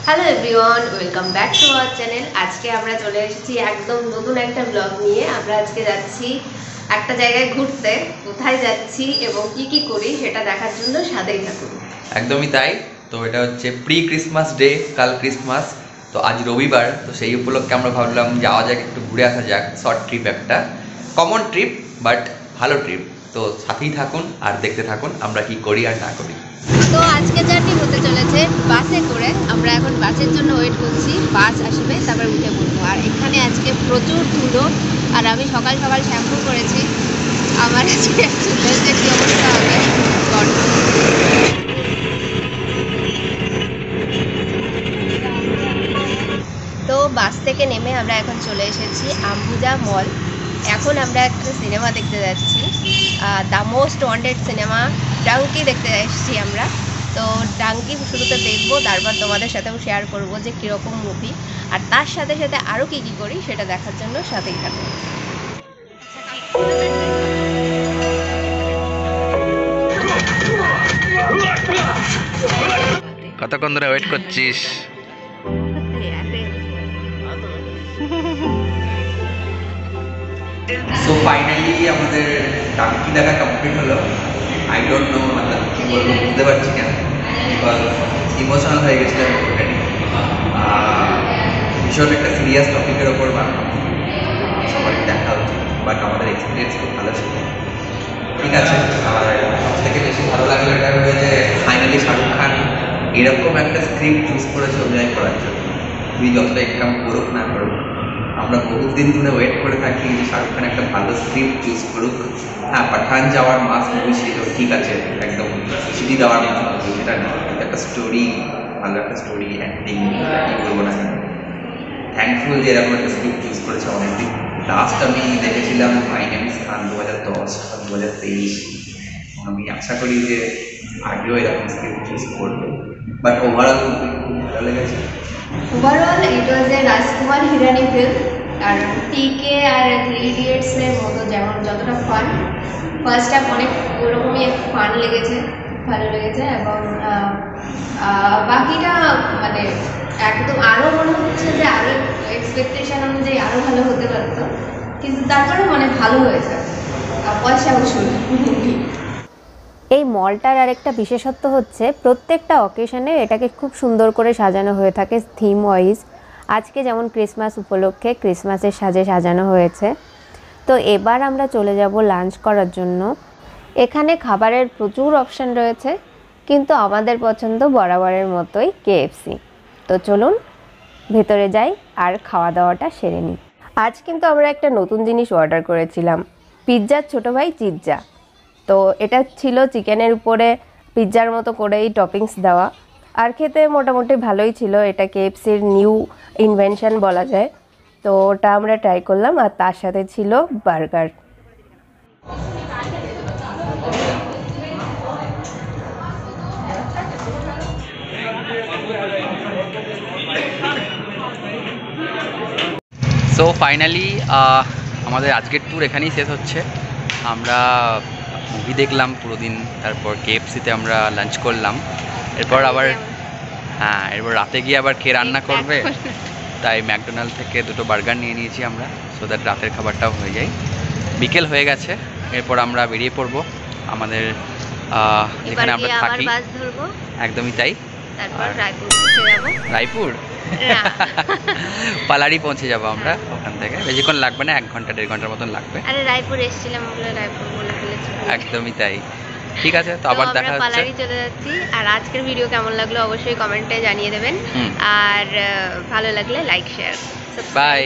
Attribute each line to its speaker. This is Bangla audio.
Speaker 1: Hello everyone, welcome back to our channel. আজকে আমরা চলে এসেছি একদম নতুন একটা ব্লগ নিয়ে। আমরা আজকে যাচ্ছি একটা জায়গায় ঘুরতে। কোথায় যাচ্ছি এবং কি কি করি সেটা দেখার জন্য সাথেই থাকুন।
Speaker 2: একদমই তাই। তো এটা হচ্ছে প্রি ক্রিসমাস ডে, কাল ক্রিসমাস। তো আজ রবিবার, তো সেই উপলক্ষে আমরা ভাবলাম যাওয়া যাক, একটু ঘুরে আসা যাক। শর্ট ট্রিপ, একটা কমন ট্রিপ বাট ভালো ট্রিপ। তো সাথেই থাকুন আর দেখতে থাকুন আমরা কি করি আর না করি।
Speaker 1: তো আজকে জার্নি হতে চলেছে বাসে করে। আমরা এখন বাসের জন্য ওয়েট করছি, বাস আসবে তারপর উঠে পড়বো। আর এখানে আজকে প্রচুর ধুলো, আর আমি সকাল সকাল শ্যাম্পু করেছি। আমার আজকে চুলের যে কী অবস্থা হবে। তো বাস থেকে নেমে আমরা এখন চলে এসেছি আম্বুজা মল। এখন আমরা একটা সিনেমা দেখতে যাচ্ছি, the most wanted cinema Dunki দেখতে এসেছি আমরা। তো ডাঙ্কি শুরুতে দেখবো, তারপর তোমাদের সাথেও শেয়ার করব যে কীরকম মুভি, আর তার সাথে সাথে আরও কী কী করি সেটা দেখার জন্য সাথেই থাকো।
Speaker 2: কতক্ষণ ধরে ওয়েট করছিস? সো ফাইনালি আমাদের ডাঙ্কি দেখা কমপ্লিট হলো। আই ডোন্ট নো মানে কি বলবো, বুঝতে পারছি না, বিকজ ইমোশনাল হয়ে গেছিলাম অলরেডি। ভীষণ একটা সিরিয়াস টপিকের ওপর সবারই দেখা উচিত, বাট আমাদের এক্সপিরিয়েন্স খুব ভালো ছিল। ঠিক আছে, আর সব থেকে বেশি ভালো লাগলো এটা হলো যে ফাইনালি শাহরুখ খান এরকম একটা স্ক্রিপ্ট চুজ করেছে অভিনয় করার জন্য। তুই যতটা ইনকাম করুক না করুক, আমরা বহুত দিন ধরে ওয়েট করে থাকি যে শাহরুখ খান একটা ভালো স্ক্রিপ্ট চুজ করুক। হ্যাঁ, পাঠান যাওয়ার মাস মুভি ছিল, ঠিক আছে, একদম সিডি দেওয়ার মতো মুভি, সেটা না, একটা স্টোরি, ভালো একটা স্টোরি, অ্যাক্টিং, কী করবো না কেন। থ্যাঙ্কফুল যে এরকম একটা স্ক্রিপ্ট চুজ করেছে অনেকদিন। লাস্ট আমি দেখেছিলাম মাই নেম ইজ খান 2010 বা 2023। আমি আশা করি যে আগেও এরকম স্ক্রিপ্ট চুজ করবে, বাট ওভারঅল খুব ভালো লেগেছে।
Speaker 1: Overall it was a Rajkumar Hirani film. আর পিকে আর থ্রি ইডিয়টসের মতো যেমন যতটা ফান, ফার্স্ট হাফ অনেক ওরকমই ফান লেগেছে, ভালো লেগেছে। এবং বাকিটা মানে একদম আরও মনে হচ্ছে যে আরও এক্সপেকটেশন অনুযায়ী আরও ভালো হতে পারতো, কিন্তু তারপরে মানে ভালো হয়েছে, পয়সা উসুল মুভি। এই মলটার আরেকটা বিশেষত্ব হচ্ছে প্রত্যেকটা অকেশনে এটাকে খুব সুন্দর করে সাজানো হয়ে থাকে থিম ওয়াইজ। আজকে যেমন ক্রিসমাস উপলক্ষে ক্রিসমাসের সাজে সাজানো হয়েছে। তো এবার আমরা চলে যাব লাঞ্চ করার জন্য। এখানে খাবারের প্রচুর অপশান রয়েছে, কিন্তু আমাদের পছন্দ বরাবরের মতোই কেএফসি। তো চলুন ভেতরে যাই আর খাওয়া দাওয়াটা সেরে নিই। আজ কিন্তু আমরা একটা নতুন জিনিস অর্ডার করেছিলাম, পিৎজার ছোটো ভাই চিৎজা। তো এটা ছিল চিকেনের উপরে পিৎজার মতো করেই টপিংস দেওয়া, আর খেতে মোটামুটি ভালোই ছিল। এটা কেএফসির নিউ ইনভেনশন বলা যায়। তো ওটা আমরা ট্রাই করলাম, আর তার সাথে ছিল বার্গার।
Speaker 2: সো ফাইনালি আমাদের আজকের ট্যুর এখানেই শেষ হচ্ছে। আমরা মুভি দেখলাম পুরো দিন, তারপর কেএফসিতে আমরা লাঞ্চ করলাম। এরপর আবার এরপর রাতে গিয়ে আবার কে রান্না করবে, তাই ম্যাকডোনাল্ড থেকে দুটো বার্গার নিয়ে নিয়েছি আমরা, সো দ্যাট রাতের খাবারটাও হয়ে যায়। বিকেল হয়ে গেছে, এরপর আমরা বেরিয়ে পড়বো আমাদের যেখানে আমরা থাকি। একদমই তাই, রায়পুর পালারি পৌঁছে যাবো আমরা। ওখান থেকে বেশিক্ষণ লাগবে না, 1 ঘন্টা 1.5 ঘন্টার মতন লাগবে।
Speaker 1: আরে রায়পুর এসেছিলাম, রায়পুর বলে ফেলেছি।
Speaker 2: একদমই তাই। ঠিক আছে, তো আবার দেখা হচ্ছে।
Speaker 1: পালারি চলে যাচ্ছি। আর আজকের ভিডিও কেমন লাগলো অবশ্যই কমেন্টে জানিয়ে দেবেন, আর ভালো লাগলে লাইক শেয়ার।
Speaker 2: বাই।